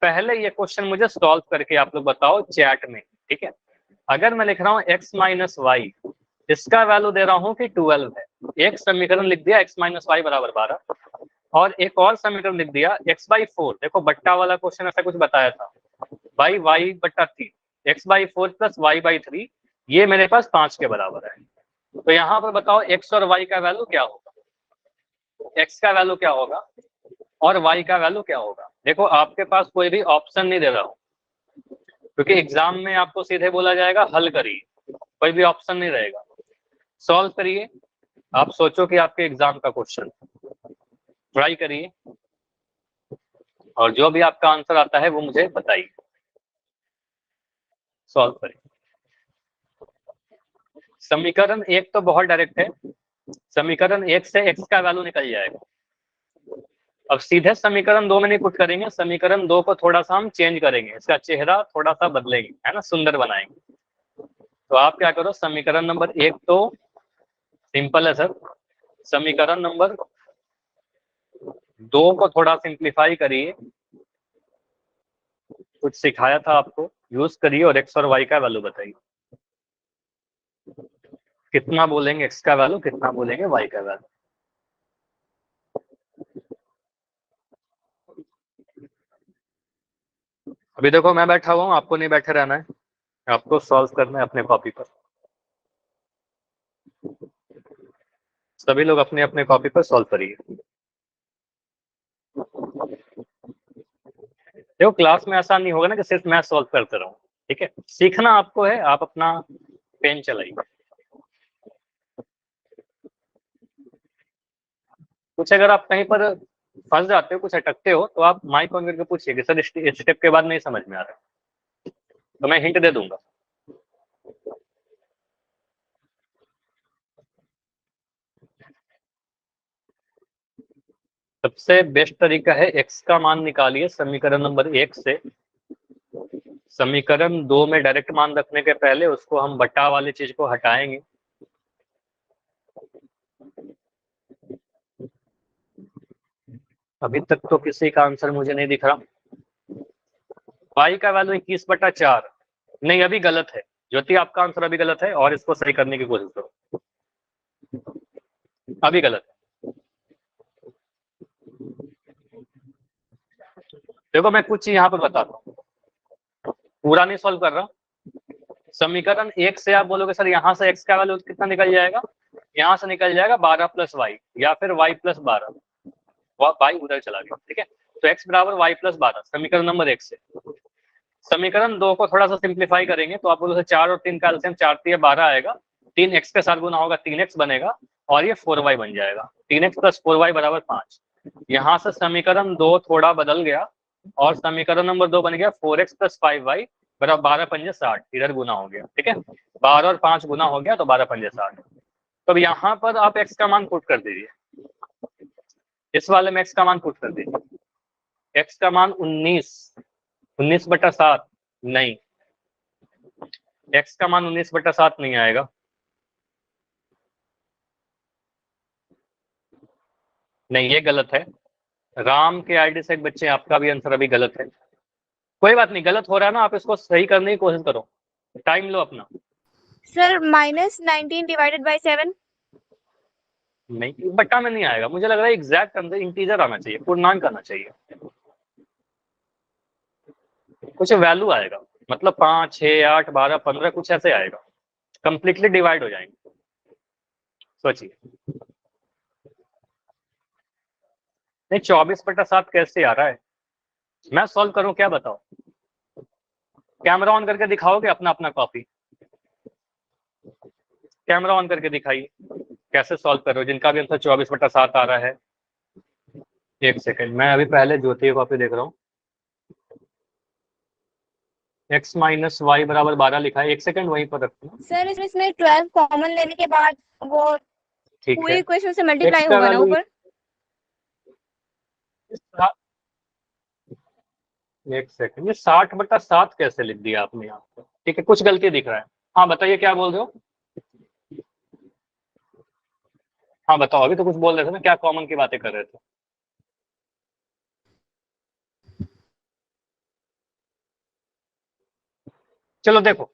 पहले ये क्वेश्चन मुझे सॉल्व करके आप लोग बताओ चैट में, ठीक है। अगर मैं लिख रहा हूँ x माइनस वाई, इसका वैल्यू दे रहा हूँ कि 12 है। एक समीकरण लिख दिया x माइनस वाई बराबर 12, और एक और समीकरण लिख दिया x बाई 4। देखो बट्टा वाला क्वेश्चन ऐसा कुछ बताया था, बाई वाई बट्टा 3, x by 4 plus y by 3, ये मेरे पास 5 के बराबर है। तो यहाँ पर बताओ x और y का वैल्यू क्या होगा, x का वैल्यू क्या होगा और y का वैल्यू क्या होगा। देखो आपके पास कोई भी ऑप्शन नहीं दे रहा हूँ, क्योंकि एग्जाम में आपको सीधे बोला जाएगा हल करिए, कोई भी ऑप्शन नहीं रहेगा। सॉल्व करिए, आप सोचो कि आपके एग्जाम का क्वेश्चन, ट्राई करिए, और जो भी आपका आंसर आता है वो मुझे बताइए। सॉल्व करिए। समीकरण 1 तो बहुत डायरेक्ट है, समीकरण 1 से x का वैल्यू निकल जाएगा। अब सीधे समीकरण 2 में नहीं पुट करेंगे, समीकरण 2 को थोड़ा सा हम चेंज करेंगे, इसका चेहरा थोड़ा सा बदलेंगे, है ना, सुंदर बनाएंगे। तो आप क्या करो, समीकरण नंबर 1 तो सिंपल है सर, समीकरण नंबर 2 को थोड़ा सिंप्लीफाई करिए, कुछ सिखाया था आपको, यूज करिए और x और y का वैल्यू बताइए। कितना बोलेंगे x का वैल्यू, कितना बोलेंगे y का वैल्यू। अभी देखो मैं बैठा हुआ हूँ, आपको नहीं बैठे रहना है, आपको सॉल्व करना है अपने कॉपी पर। सभी लोग अपने अपने कॉपी पर सॉल्व करिए। देखो क्लास में ऐसा नहीं होगा ना कि सिर्फ मैं सॉल्व करते रहूं, ठीक है, सीखना आपको है, आप अपना पेन चलाइए। कुछ अगर आप कहीं पर फंस जाते हो, कुछ अटकते हो, तो आप माइक ऑन करके पूछिए कि सर इस स्टेप के बाद नहीं समझ में आ रहा, तो मैं हिंट दे दूंगा। सबसे बेस्ट तरीका है x का मान निकालिए समीकरण नंबर 1 से। समीकरण 2 में डायरेक्ट मान रखने के पहले उसको हम बटा वाली चीज को हटाएंगे। अभी तक तो किसी का आंसर मुझे नहीं दिख रहा। y का वैल्यू 21/4, नहीं अभी गलत है ज्योति, आपका आंसर अभी गलत है, और इसको सही करने की कोशिश करो, अभी गलत है। देखो मैं कुछ चीज यहाँ पर बताता हूँ, पूरा नहीं सॉल्व कर रहा। समीकरण 1 से आप बोलोगे सर यहाँ से x का वैल्यू कितना निकल जाएगा, यहाँ से निकल जाएगा 12 प्लस वाई, या फिर y प्लस 12, वाई उधर चला गया, ठीक है। तो x बराबर y प्लस 12 समीकरण नंबर 1 से। समीकरण 2 को थोड़ा सा सिंप्लीफाई करेंगे तो आप बोलोगे 4 और 3 का एलसीएम 4 3 12 आएगा, 3x के साथ गुना होगा 3x बनेगा, और ये 4y बन जाएगा, 3x प्लस 4y बराबर 5। यहाँ से समीकरण 2 थोड़ा बदल गया, और समीकरण नंबर 2 बन गया 4x प्लस 5y बराबर 12 पंजे 60, इधर गुना हो गया, ठीक है, 12 और 5 गुना हो गया तो 12 पंजे 60। तो अब यहाँ पर आप x का मान पुट कर दीजिए, इस वाले में x का मान पुट कर दीजिए, x का मान 19/7, नहीं x का मान 19/7 नहीं आएगा, नहीं ये गलत है। राम के आईडी से एक बच्चे, आपका भी आंसर अभी गलत है। कोई बात नहीं, गलत हो रहा है ना, आप इसको सही करने की कोशिश करो, टाइम लो अपना। Sir -19 divided by 7। नहीं बट्टा में नहीं आएगा, मुझे लग रहा है एग्जैक्ट अंदर इंटीजर आना चाहिए, पूर्णांक आना चाहिए, कुछ वैल्यू आएगा, मतलब 5 6 8 12 15 कुछ ऐसे आएगा, कंप्लीटली डिवाइड हो जाएंगे। सोचिए, नहीं 24/7 कैसे आ रहा है, मैं सॉल्व करूं क्या बताओ। कैमरा ऑन करके दिखाओगे अपना अपना कॉपी, कैमरा ऑन करके दिखाइए कैसे सॉल्व कर रहे हो, जिनका भी आंसर 24/7 आ रहा है। एक सेकंड, मैं अभी पहले ज्योति की कॉपी देख रहा हूँ। x माइनस वाई बराबर 12 लिखा है, एक सेकंड वहीं पर रखना। सर इसमें 12 कॉमन लेने के बाद वो ठीक पूरी है, इक्वेशन से x मल्टीप्लाई का होगा ना वैल्यू ऊपर। एक सेकंड, ये 60/7 कैसे लिख दिया आपने यहाँ पर, ठीक है कुछ गलती दिख रहा है। हाँ बताइए क्या बोल रहे हो, हाँ बताओ, अभी तो कुछ बोल रहे थे ना, क्या कॉमन की बातें कर रहे थे। चलो देखो,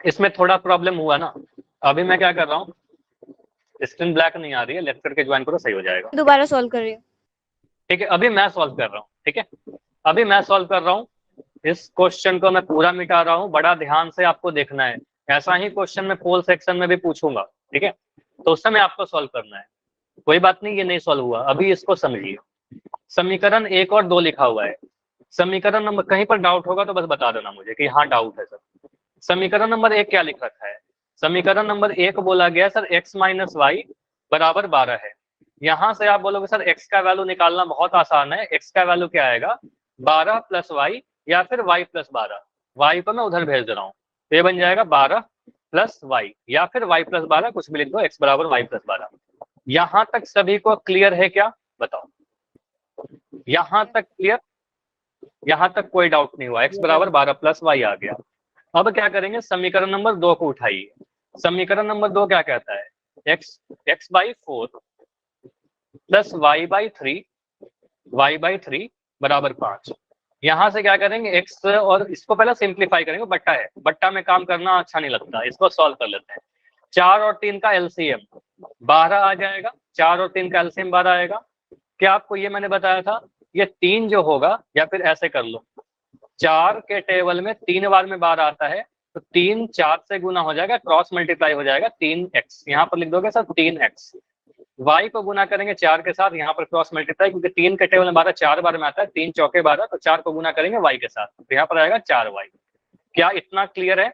इसमें थोड़ा प्रॉब्लम हुआ ना। अभी मैं क्या कर रहा हूँ, स्क्रीन ब्लैक नहीं आ रही है, लेफ्ट करके ज्वाइन करो, सही हो जाएगा। दोबारा सॉल्व कर रही हूँ। ठीक है, अभी मैं सॉल्व कर रहा हूँ। ठीक है, अभी मैं सॉल्व कर रहा हूँ। इस क्वेश्चन को मैं पूरा मिटा रहा हूँ, बड़ा ध्यान से आपको देखना है। ऐसा ही क्वेश्चन मैं पोल सेक्शन में भी पूछूंगा, ठीक है, तो उस समय आपको सॉल्व करना है। कोई बात नहीं, ये नहीं सॉल्व हुआ, अभी इसको समझिए। समीकरण 1 और 2 लिखा हुआ है। समीकरण नंबर, कहीं पर डाउट होगा तो बस बता देना मुझे कि हाँ डाउट है सर। समीकरण नंबर 1 क्या लिख रखा है? समीकरण नंबर 1 बोला गया सर x माइनस वाई बराबर 12 है। यहां से आप बोलोगे सर x का वैल्यू निकालना बहुत आसान है। x का वैल्यू क्या आएगा? 12 प्लस वाई या फिर y प्लस 12। y को मैं उधर भेज दे रहा हूँ, तो ये बन जाएगा 12 प्लस वाई या फिर y प्लस 12, कुछ भी लिख दो, x बराबर वाई प्लस 12। यहां तक सभी को क्लियर है क्या? बताओ, यहां तक क्लियर? यहां तक कोई डाउट नहीं हुआ, x बराबर 12 प्लस वाई आ गया। अब क्या करेंगे, समीकरण नंबर 2 को उठाइए। समीकरण नंबर 2 क्या कहता है? x by 4 plus y by three बराबर 5। यहां से क्या करेंगे, x और इसको पहले सिंप्लीफाई करेंगे, बट्टा है, बट्टा में काम करना अच्छा नहीं लगता, इसको सॉल्व कर लेते हैं। 4 और 3 का एलसीएम 12 आ जाएगा, 4 और 3 का एलसीएम 12 आएगा। क्या आपको ये मैंने बताया था? ये 3 जो होगा, या फिर ऐसे कर लो, 4 के टेबल में 3 बार में 12 आता है, तो 3 4 से गुना हो जाएगा, क्रॉस मल्टीप्लाई हो जाएगा 3x। यहाँ पर लिख दोगे सर 3x। y को गुना करेंगे 4 के साथ, यहाँ पर क्रॉस मल्टीप्लाई, क्योंकि 3 के टेबल में 12 4 बार में आता है, 3 चौके 12, तो 4 को गुना करेंगे y के साथ, तो यहाँ पर आएगा 4y। क्या इतना क्लियर है?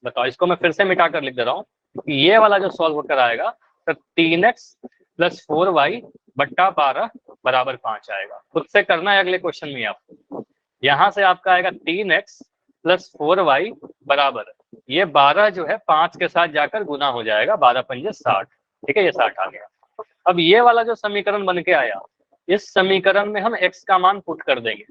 बताओ, इसको मैं फिर से मिटा कर लिख दे रहा हूँ। ये वाला जो सॉल्व होकर आएगा, तो 3x प्लस 4y बट्टा 12 बराबर 5 आएगा। खुद से करना है अगले क्वेश्चन में आपको। यहां से आपका आएगा 3x प्लस 4y बराबर, ये 12 जो है 5 के साथ जाकर गुना हो जाएगा, 12 पंजे 60। ठीक है, ये 60 आ गया। अब ये वाला जो समीकरण बन के आया, इस समीकरण में हम x का मान पुट कर देंगे।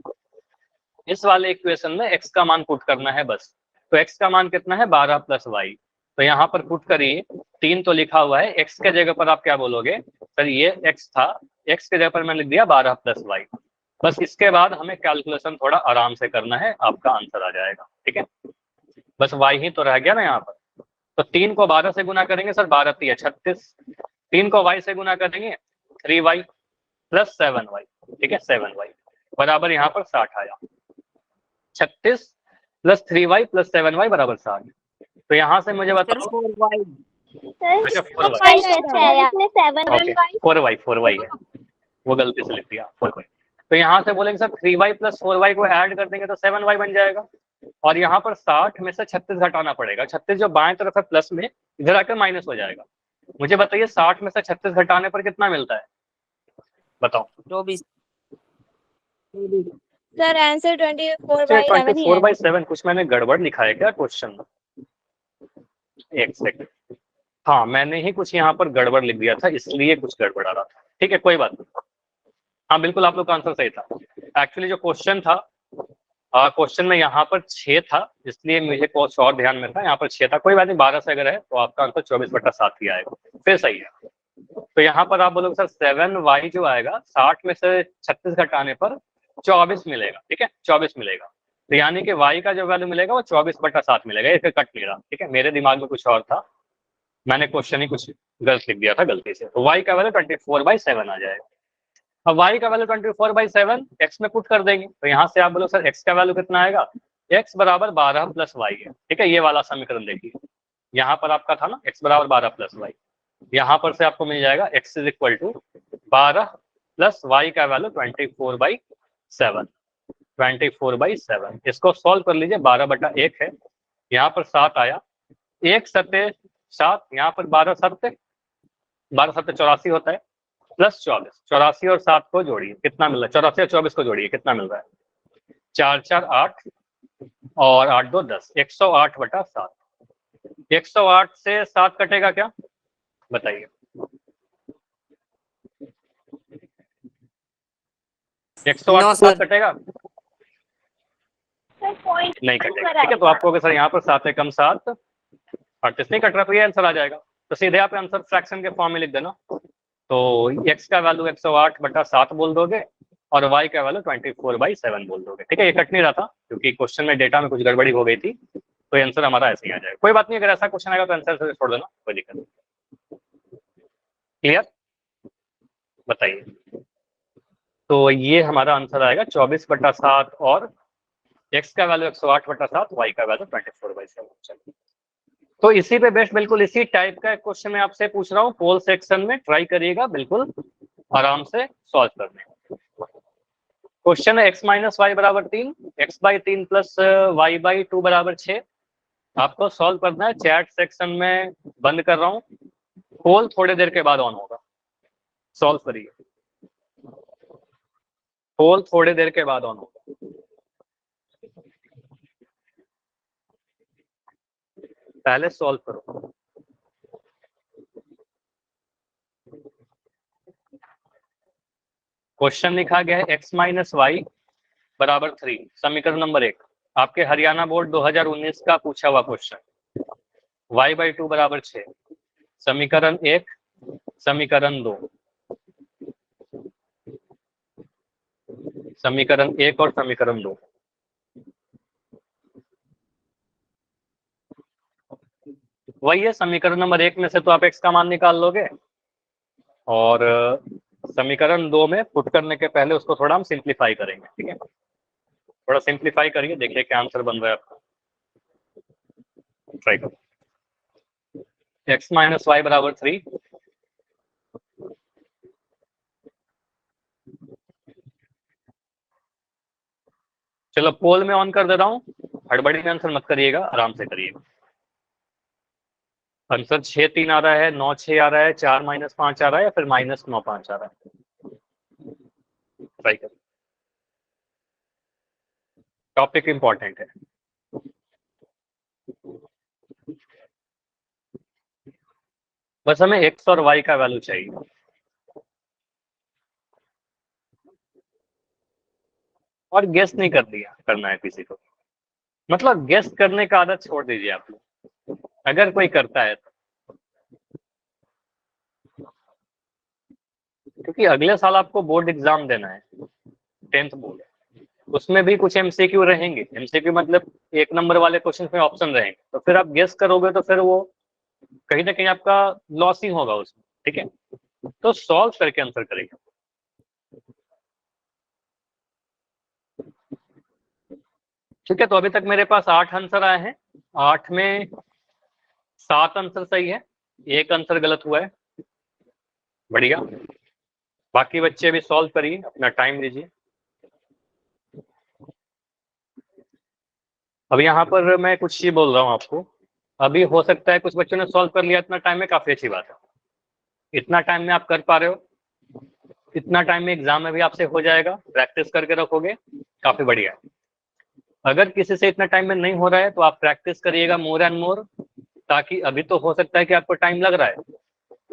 इस वाले इक्वेशन में x का मान पुट करना है बस। तो x का मान कितना है? 12 प्लस वाई। तो यहाँ पर पुट करिए, 3 तो लिखा हुआ है, x के जगह पर आप क्या बोलोगे? सर ये x था, x के जगह पर मैं लिख दिया 12 प्लस वाई। बस इसके बाद हमें कैलकुलेशन थोड़ा आराम से करना है, आपका आंसर आ जाएगा। ठीक है, बस y ही तो रह गया ना यहाँ पर। तो 3 को 12 से गुना करेंगे सर, 12 3 36। 3 को y से गुना करेंगे 3y प्लस 7y। ठीक है, 7y बराबर यहाँ पर 60 आया। 36 प्लस 3y प्लस 7y बराबर 60। तो यहाँ से मुझे बताओ, अच्छा 4y है, वो गलती से लिख दिया 4y। तो यहाँ से बोलेंगे सर 3y प्लस 4y को ऐड कर देंगे तो 7y बन जाएगा। और यहाँ पर 60 में से 36 घटाना पड़ेगा, 36 जो बाएं तरफ है प्लस में, इधर आकर माइनस हो जाएगा। मुझे बताइए 60 में से 36 घटाने पर कितना मिलता है? बताओ। 24। सर आंसर 24/7 कुछ मैंने गड़बड़ लिखा है क्या क्वेश्चन में? एक सेकंड, हाँ मैंने ही कुछ यहाँ पर गड़बड़ लिख दिया था, इसलिए कुछ गड़बड़ आ रहा था। ठीक है, कोई बात नहीं। हाँ बिल्कुल, आप लोग का आंसर सही था। एक्चुअली जो क्वेश्चन था, क्वेश्चन में यहाँ पर 6 था, इसलिए मुझे कुछ और ध्यान में था, यहाँ पर 6 था। कोई बात नहीं, 12 से अगर है तो आपका आंसर 24/7 ही आएगा, फिर सही है। तो यहाँ पर आप बोलोगे सर 7y जो आएगा, 60 में से 36 घटाने पर 24 मिलेगा। ठीक है, 24 मिलेगा। तो यानी कि y का जो वैल्यू मिलेगा वो 24/7 मिलेगा। इसका कट नहीं रहा। ठीक है, मेरे दिमाग में कुछ और था, मैंने क्वेश्चन ही कुछ गलत लिख दिया था गलती से। तो y का वैल्यू 24/7 आ जाएगा। अब y का वैल्यू 24/7 x में पुट कर देंगे, तो यहाँ से आप बोलो सर x का वैल्यू कितना आएगा? x बराबर 12 प्लस वाई है। ठीक है, ये वाला समीकरण देखिए, यहाँ पर आपका था ना x बराबर 12 प्लस वाई, यहाँ पर से आपको मिल जाएगा x is equal to 12 plus y का वैल्यू 24/7। 24/7 इसको सॉल्व कर लीजिए, 12/1 है, यहाँ पर 7 आया, 1 7 7, यहाँ पर 12 7 84 होता है, प्लस 24। 84 और 7 को जोड़िए, कितना मिल रहा है? 84 और 24 को जोड़िए, कितना मिल रहा है? 4 4 8 और 8 2 10, 108/7। 108 से 7 कटेगा क्या? बताइए। 108 से 7 कटेगा? नहीं कटेगा। ठीक है, तो आपको अगर सर यहाँ पर 7 कम 7 38 नहीं कट रहा, तो ये आंसर आ जाएगा। तो सीधे आप आंसर फ्रैक्शन के फॉर्म में लिख देना। तो x का वैल्यू 108/7 बोल दोगे और y का वैल्यू 24/7 बोल दोगे। ठीक है, ये कट नहीं रहा था क्योंकि क्वेश्चन में डेटा में कुछ गड़बड़ी हो गई थी, तो आंसर हमारा ऐसे ही आ जाएगा। कोई बात नहीं, अगर ऐसा क्वेश्चन आएगा तो आंसर से छोड़ देना, कोई दिक्कत नहीं। क्लियर, बताइए। तो ये हमारा आंसर आएगा 24/7 और x का वैल्यू 108/7, y का वैल्यू 24/7। तो इसी पे बेस्ट, बिल्कुल इसी टाइप का एक क्वेश्चन मैं आपसे पूछ रहा हूँ पोल सेक्शन में, ट्राई करिएगा बिल्कुल आराम से सॉल्व करने। क्वेश्चन है x माइनस वाई बराबर 3, x/3 प्लस y/2 बराबर 6। आपको सॉल्व करना है, चैट सेक्शन में बंद कर रहा हूँ, पोल थोड़ी देर के बाद ऑन होगा, सॉल्व करिए, पोल थोड़ी देर के बाद ऑन होगा। पहले सॉल्व करो। क्वेश्चन लिखा गया है x माइनस वाई बराबर 3, समीकरण नंबर 1, आपके हरियाणा बोर्ड 2019 का पूछा हुआ क्वेश्चन। y/2 बराबर 6, समीकरण 1, समीकरण 2, समीकरण 1 और समीकरण 2। वही है, समीकरण नंबर 1 में से तो आप x का मान निकाल लोगे, और समीकरण 2 में पुट करने के पहले उसको थोड़ा हम सिंप्लीफाई करेंगे, ठीक है। थोड़ा सिंप्लीफाई करिए, देखिए क्या आंसर बन रहा है आपका, ट्राई करो। x माइनस वाई बराबर 3, चलो पोल में ऑन कर दे रहा हूँ, हड़बड़ी में आंसर मत करिएगा, आराम से करिएगा। आंसर 6-3 आ रहा है, 9-6 आ रहा है, 4-5 आ रहा है, या फिर -9-5 आ रहा है, ट्राई करो। टॉपिक इंपॉर्टेंट है। बस हमें x और y का वैल्यू चाहिए। और गेस नहीं करना है किसी को, मतलब गेस करने का आदत छोड़ दीजिए आप लोग, अगर कोई करता है तो, क्योंकि अगले साल आपको बोर्ड एग्जाम देना है, 10th बोर्ड, उसमें भी कुछ एमसीक्यू रहेंगे। एमसीक्यू मतलब 1 नंबर वाले क्वेश्चन में ऑप्शन रहेंगे, तो फिर आप गेस करोगे तो फिर वो कहीं ना कहीं आपका लॉस ही होगा उसमें, ठीक है। तो सॉल्व करके आंसर करेंगे। ठीक है, तो अभी तक मेरे पास 8 आंसर आए हैं, 8 में 7 आंसर सही है, 1 आंसर गलत हुआ है, बढ़िया। बाकी बच्चे भी सॉल्व करिए, अपना टाइम लीजिए। अब यहाँ पर मैं कुछ ही बोल रहा हूँ आपको, अभी हो सकता है कुछ बच्चों ने सॉल्व कर लिया इतना टाइम में, काफी अच्छी बात है। इतना टाइम में आप कर पा रहे हो, इतना टाइम में एग्जाम में भी आपसे हो जाएगा, प्रैक्टिस करके रखोगे, काफी बढ़िया है। अगर किसी से इतना टाइम में नहीं हो रहा है तो आप प्रैक्टिस करिएगा मोर एंड मोर, ताकि अभी तो हो सकता है कि आपको टाइम लग रहा है,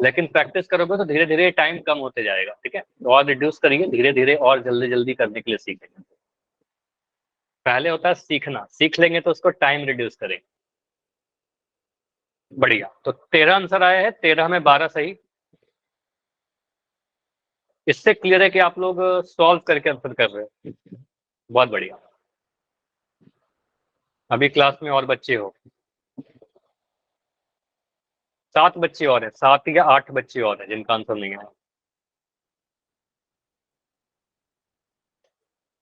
लेकिन प्रैक्टिस करोगे तो धीरे धीरे टाइम कम होते जाएगा, ठीक है। तो और रिड्यूस करिए धीरे धीरे, और जल्दी जल्दी करने के लिए सीखेंगे। पहले होता है सीखना, सीख लेंगे तो उसको टाइम रिड्यूस करेंगे। बढ़िया, तो 13 आंसर आए हैं, 13 में 12 सही। इससे क्लियर है कि आप लोग सॉल्व करके आंसर कर रहे हो, बहुत बढ़िया। अभी क्लास में और बच्चे हो, 7 बच्चे और हैं, 7 या 8 बच्चे और हैं जिनका आंसर नहीं आया।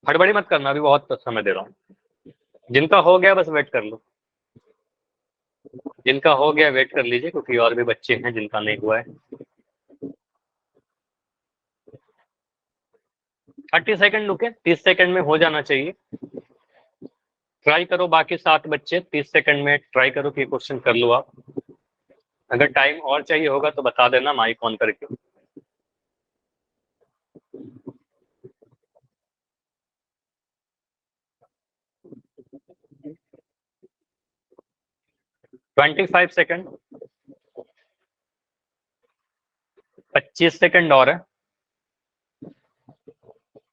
हड़बड़ी मत करना, अभी बहुत समय दे रहा हूँ। जिनका हो गया बस वेट कर लो, जिनका हो गया वेट कर लीजिए, क्योंकि और भी बच्चे हैं जिनका नहीं हुआ है। 30 सेकंड रुके, 30 सेकंड में हो जाना चाहिए। ट्राई करो, बाकी 7 बच्चे 30 सेकंड में ट्राई करो कि क्वेश्चन कर लो आप। अगर टाइम और चाहिए होगा तो बता देना माइक ऑन करके। ट्वेंटी 25 सेकंड, 25 सेकंड और है।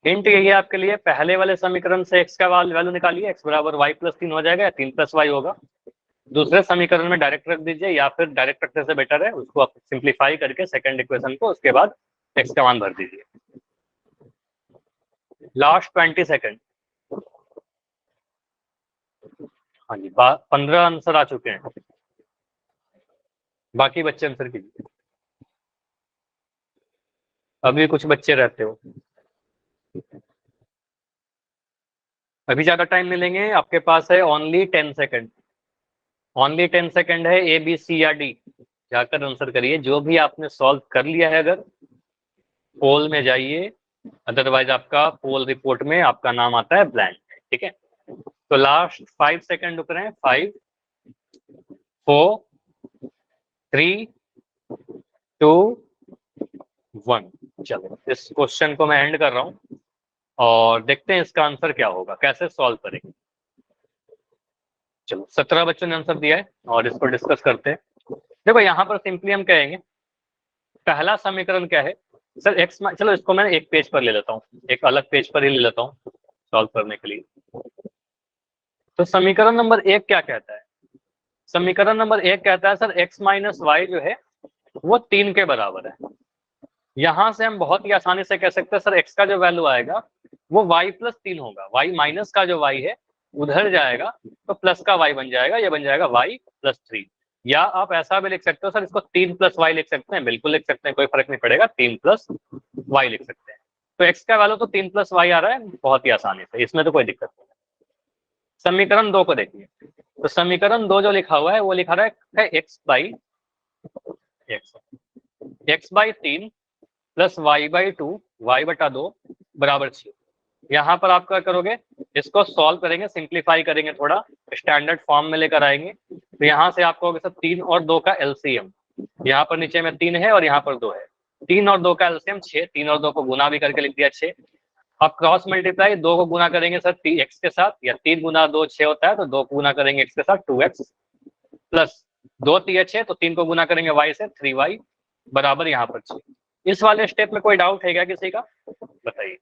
हिंट यही है आपके लिए, पहले वाले समीकरण से x का वैल्यू निकालिए, x बराबर y+3 हो जाएगा, या 3+y होगा। दूसरे समीकरण में डायरेक्ट रख दीजिए, या फिर डायरेक्ट रखने से बेटर है उसको आप सिंप्लीफाई करके सेकंड इक्वेशन को, उसके बाद x का मान भर दीजिए। Last 20 second. हाँ जी, 15 आंसर आ चुके हैं, बाकी बच्चे आंसर कीजिए। अभी कुछ बच्चे रहते हो, अभी ज्यादा टाइम नहीं लेंगे, आपके पास है ओनली 10 सेकंड, ओनली 10 सेकंड है। ए बी सी या डी जाकर आंसर करिए। जो भी आपने सॉल्व कर लिया है अगर, पोल में जाइए, अदरवाइज आपका पोल रिपोर्ट में आपका नाम आता है ब्लैंक। ठीक है, तो लास्ट 5 सेकंड रुक रहे हैं। 5 4 3 2 1। चलो इस क्वेश्चन को मैं एंड कर रहा हूं और देखते हैं इसका आंसर क्या होगा, कैसे सॉल्व करेंगे। चलो 17 बच्चों ने आंसर दिया है और इसको डिस्कस करते हैं। देखो यहाँ पर सिंपली हम कहेंगे पहला समीकरण क्या है सर, एक्स, चलो इसको मैं एक पेज पर ले लेता हूँ, एक अलग पेज पर ही ले लेता हूँ सॉल्व करने के लिए। तो समीकरण नंबर 1 क्या कहता है? समीकरण नंबर 1 कहता है सर x माइनस वाई जो है वो 3 के बराबर है। यहां से हम बहुत ही आसानी से कह सकते हैं सर x का जो वैल्यू आएगा वो y प्लस 3 होगा। y माइनस का जो y है उधर जाएगा तो प्लस का y बन जाएगा, ये बन जाएगा y प्लस 3। या आप ऐसा भी लिख सकते हो सर, इसको 3 प्लस वाई लिख सकते हैं, बिल्कुल लिख सकते हैं, कोई फर्क नहीं पड़ेगा, 3 प्लस वाई लिख सकते हैं। तो x का वैल्यू तो 3 प्लस वाई आ रहा है बहुत ही आसानी से, इसमें तो कोई दिक्कत नहीं है। समीकरण 2 को देखिए, तो समीकरण 2 जो लिखा हुआ है वो लिखा रहा है x by x by 3 plus y by 2 y बटा 2 बराबर 6। यहाँ पर आप क्या करोगे, इसको सॉल्व करेंगे, सिंप्लीफाई करेंगे, थोड़ा स्टैंडर्ड फॉर्म में लेकर आएंगे। तो यहाँ से आप कहोगे सर 3 और 2 का एलसीएम, यहाँ पर नीचे में 3 है और यहाँ पर 2 है, 3 और 2 का एलसीएम 6, 3 और 2 को गुना भी करके लिख दिया 6। आप क्रॉस मल्टीप्लाई 2 को गुना करेंगे सर एक्स के साथ, या 3 गुना 2 6 होता है, तो 2 को गुना करेंगे एक्स के साथ 2x प्लस 2 3 6, तो 3 को गुना करेंगे y से 3y बराबर यहाँ पर 6। इस वाले स्टेप में कोई डाउट है क्या किसी का? बताइए।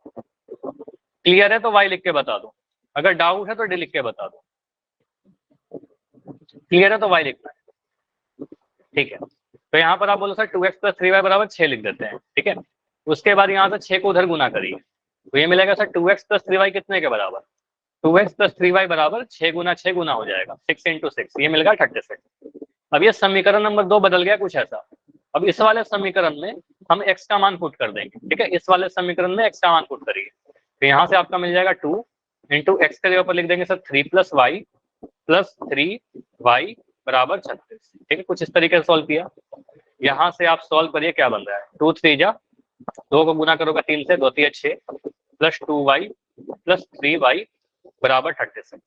क्लियर है तो y लिख के बता दो, अगर डाउट है तो डी लिख के बता दो। क्लियर है तो y लिखना है, ठीक है। तो यहाँ पर आप बोलो सर 2x प्लस 3y बराबर 6 लिख देते हैं, ठीक है। उसके बाद यहाँ से 6 को उधर गुना करिए, तो ये मिलेगा सर 2x प्लस 3y कितने के बराबर? 2x प्लस 3y बराबर 6 गुना 6 गुना हो जाएगा, 6 इंटू 6, ये मिलेगा 36। अब ये समीकरण नंबर 2 बदल गया कुछ ऐसा। अब इस वाले समीकरण में हम x का मान पुट कर देंगे, ठीक है। इस वाले समीकरण में x का मान पुट करिए, तो यहाँ से आपका मिल जाएगा 2 इंटू एक्स के ऊपर लिख देंगे sir 3 plus Y plus 3y बराबर 36, ठीक है। कुछ इस तरीके से सॉल्व किया। यहाँ से आप सॉल्व करिए, क्या बन रहा है, 2 3 जा 2 को गुना करोगे 3 से, 2 3 6 प्लस 2y प्लस 3y बराबर 36।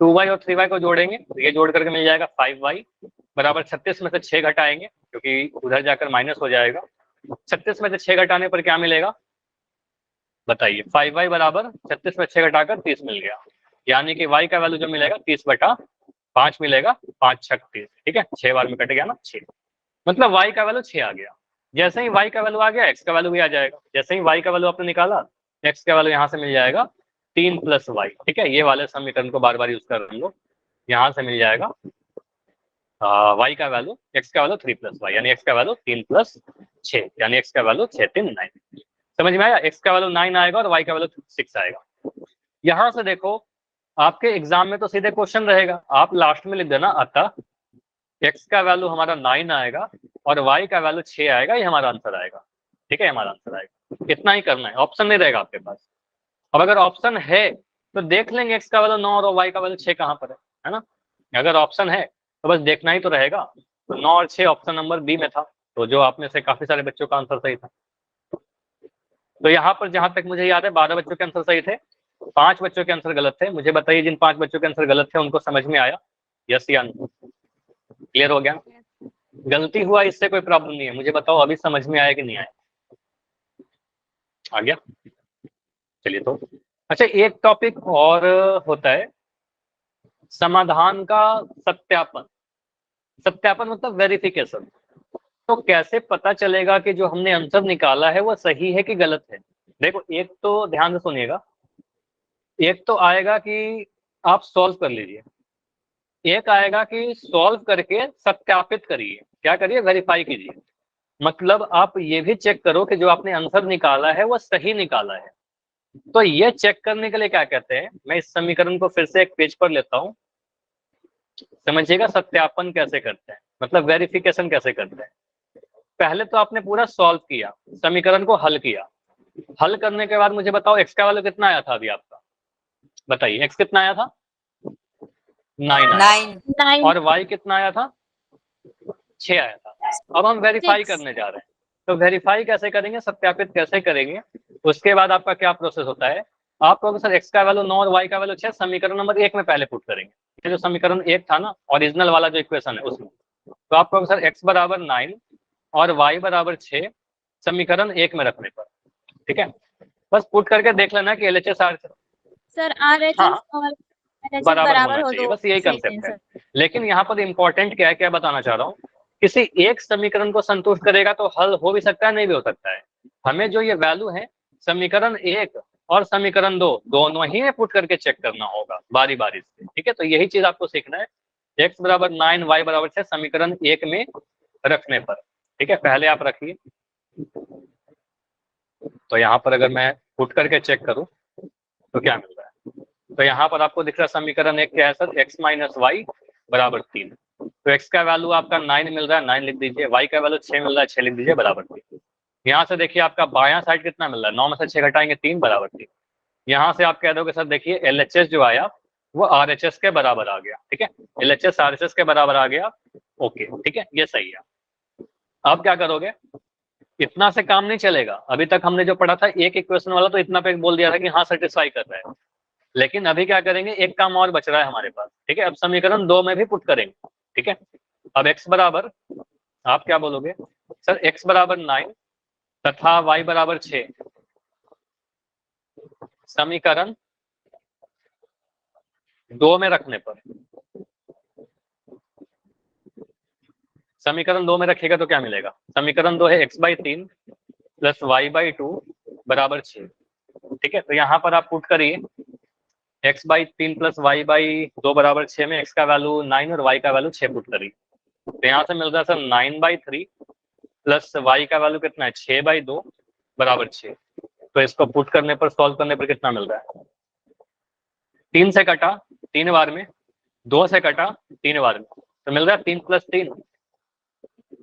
2y और 3y को जोड़ेंगे तो ये जोड़ करके मिल जाएगा 5y बराबर 36 में से 6 घटाएंगे क्योंकि उधर जाकर माइनस हो जाएगा। 36 में से 6 घटाने पर क्या मिलेगा बताइए? 5y बराबर 36 में 6 घटाकर 30 मिल गया, यानी कि y का वैल्यू जो मिलेगा 30/5 मिलेगा, 5 6 30, ठीक है। 6 बार में कट गया ना 6, मतलब y का वैल्यू 6 आ गया। जैसे ही y का वैल्यू आ गया x का वैल्यू भी आ जाएगा, जैसे ही y का वैल्यू आपने निकाला x का वैल्यू यहाँ से मिल जाएगा 3 प्लस वाई, ठीक है। ये वाले समीकरण को बार बार यूज कर लो, यहाँ से मिल जाएगा y का वैल्यू, x का वैल्यू 3 प्लस वाई, यानी x का वैल्यू 3 प्लस 6, यानी x का वैल्यू 6 3 9। समझ में आया? x का वैल्यू 9 आएगा और y का वैल्यू 6 आएगा। यहाँ से देखो आपके एग्जाम में तो सीधे क्वेश्चन रहेगा, आप लास्ट में लिख देना अतः x का वैल्यू हमारा 9 आएगा और y का वैल्यू 6 आएगा, ये हमारा आंसर आएगा, ठीक है। हमारा आंसर आएगा, इतना ही करना है, ऑप्शन नहीं रहेगा आपके पास। अब अगर ऑप्शन है तो देख लेंगे x का वैल्यू 9 और y का वैल्यू 6 कहाँ पर है ना। अगर ऑप्शन है तो बस देखना ही तो रहेगा। तो 9 और 6 ऑप्शन नंबर बी में था, तो जो आप में से काफी सारे बच्चों का आंसर सही था। तो यहाँ पर जहां तक मुझे याद है 12 बच्चों के आंसर सही थे, 5 बच्चों के आंसर गलत थे। मुझे बताइए जिन 5 बच्चों के आंसर गलत थे उनको समझ में आया, यस या नो? क्लियर हो गया? गलती हुआ इससे कोई प्रॉब्लम नहीं है, मुझे बताओ अभी समझ में आया कि नहीं आया? आ गया? चलिए तो अच्छा, एक टॉपिक और होता है समाधान का सत्यापन। सत्यापन मतलब वेरिफिकेशन। तो कैसे पता चलेगा कि जो हमने आंसर निकाला है वो सही है कि गलत है? देखो एक तो ध्यान से सुनिएगा, एक तो आएगा कि आप सॉल्व कर लीजिए, एक आएगा कि सॉल्व करके सत्यापित करिए। क्या करिए? वेरीफाई कीजिए। मतलब आप ये भी चेक करो कि जो आपने आंसर निकाला है वो सही निकाला है। तो ये चेक करने के लिए क्या कहते हैं, मैं इस समीकरण को फिर से एक पेज पर लेता हूं, समझिएगा सत्यापन कैसे करते हैं, मतलब वेरिफिकेशन कैसे करते हैं। पहले तो आपने पूरा सॉल्व किया, समीकरण को हल किया, हल करने के बाद मुझे बताओ एक्स का वैल्यू कितना आया था अभी आपका, बताइए एक्स कितना आया था, 9 आया था। 9 और वाई कितना आया था, 6 आया था। अब हम वेरीफाई 6 करने जा रहे हैं, तो वेरीफाई कैसे करेंगे, सत्यापित कैसे करेंगे, उसके बाद आपका क्या प्रोसेस होता है, आप कहोगे सर एक्स का वैल्यू 9 और वाई का वैल्यू 6 समीकरण नंबर 1 में पहले पुट करेंगे, जो समीकरण 1 था ना ओरिजिनल वाला जो इक्वेशन है उसमें, तो आप कहोगे सर एक्स बराबर 9 और वाई बराबर 6 समीकरण 1 में रखने पर, ठीक है, बस पुट करके देख लेना कि एलएचएस आर सर RHS हाँ और LHS बराबर होना बराबर हो चाहिए, तो बस यही सही है कंसेप्ट है। सर। लेकिन यहाँ पर इंपॉर्टेंट क्या है, क्या बताना चाह रहा हूँ, किसी एक समीकरण को संतुष्ट करेगा तो हल हो भी सकता है, नहीं भी हो सकता है। हमें जो ये वैल्यू है समीकरण 1 और समीकरण 2 दोनों ही में पुट करके चेक करना होगा बारी बारी से, ठीक है, तो यही चीज आपको सीखना है। एक्स बराबर 9 वाई बराबर 6 समीकरण 1 में रखने पर, ठीक है, पहले आप रखिए। तो यहाँ पर अगर मैं पुट करके चेक करूं तो क्या मिल रहा है, तो यहाँ पर आपको दिख रहा है समीकरण 1 क्या है सर, एक्स माइनस वाई बराबर 3, तो एक्स का वैल्यू आपका 9 मिल रहा है, 9 लिख दीजिए, वाई का वैल्यू 6 मिल रहा है, 6 लिख दीजिए, बराबर 3। यहाँ से देखिए आपका बायां साइड कितना मिल रहा है, 9 में से 6 घटाएंगे 3 बराबर 3। यहाँ से आप कह दोगे सर देखिए एलएचएस जो आया वो आरएचएस के बराबर आ गया, ठीक है, एलएचएस आरएचएस के बराबर आ गया, ओके ठीक है, ये सही है। अब क्या करोगे, इतना से काम नहीं चलेगा, अभी तक हमने जो पढ़ा था एक इक्वेशन वाला तो इतना पे बोल दिया था कि हाँ सेटिस्फाई कर रहा है, लेकिन अभी क्या करेंगे, एक काम और बच रहा है हमारे पास, ठीक है, अब समीकरण 2 में भी पुट करेंगे, ठीक है। अब x बराबर, आप क्या बोलोगे सर, x बराबर 9 तथा y बराबर 6 समीकरण 2 में रखने पर, समीकरण 2 में रखिएगा तो क्या मिलेगा, समीकरण 2 है x/3 प्लस y/2 बराबर 6, ठीक है, तो यहाँ पर आप पुट करिए x/3 प्लस y/2 बराबर 6 में x का वैल्यू 9 और y का वैल्यू 6 पुट करिए, तो यहाँ से मिल रहा है सर 9/3 प्लस y का वैल्यू कितना है 6/2 बराबर 6, तो इसको पुट करने पर सॉल्व करने पर कितना मिल रहा है, 3 से कटा 3 बार में, 2 से कटा 3 बार में, तो मिल रहा है 3 + 3,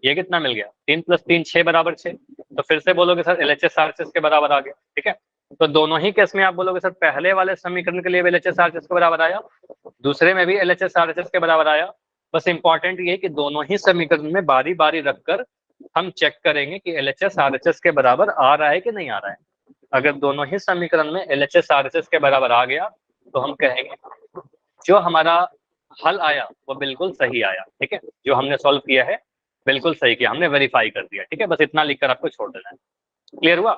ये कितना मिल गया, 3 + 3 6 बराबर 6, तो फिर से बोलोगे सर एलएचएस आरएचएस के बराबर आ गया, ठीक है, तो दोनों ही केस में आप बोलोगे सर पहले वाले समीकरण के लिए भी एलएचएस आरएचएस के बराबर आया, दूसरे में भी एलएचएस आरएचएस के बराबर आया, बस इंपॉर्टेंट ये है कि दोनों ही समीकरण में बारी बारी रखकर हम चेक करेंगे कि एलएचएस आरएचएस के बराबर आ रहा है कि नहीं आ रहा है। अगर दोनों ही समीकरण में एलएचएस आरएचएस के बराबर आ गया तो हम कहेंगे जो हमारा हल आया वो बिल्कुल सही आया, ठीक है, जो हमने सॉल्व किया है बिल्कुल सही किया, हमने वेरीफाई कर दिया, ठीक है, बस इतना लिखकर आपको छोड़ देना है। क्लियर हुआ?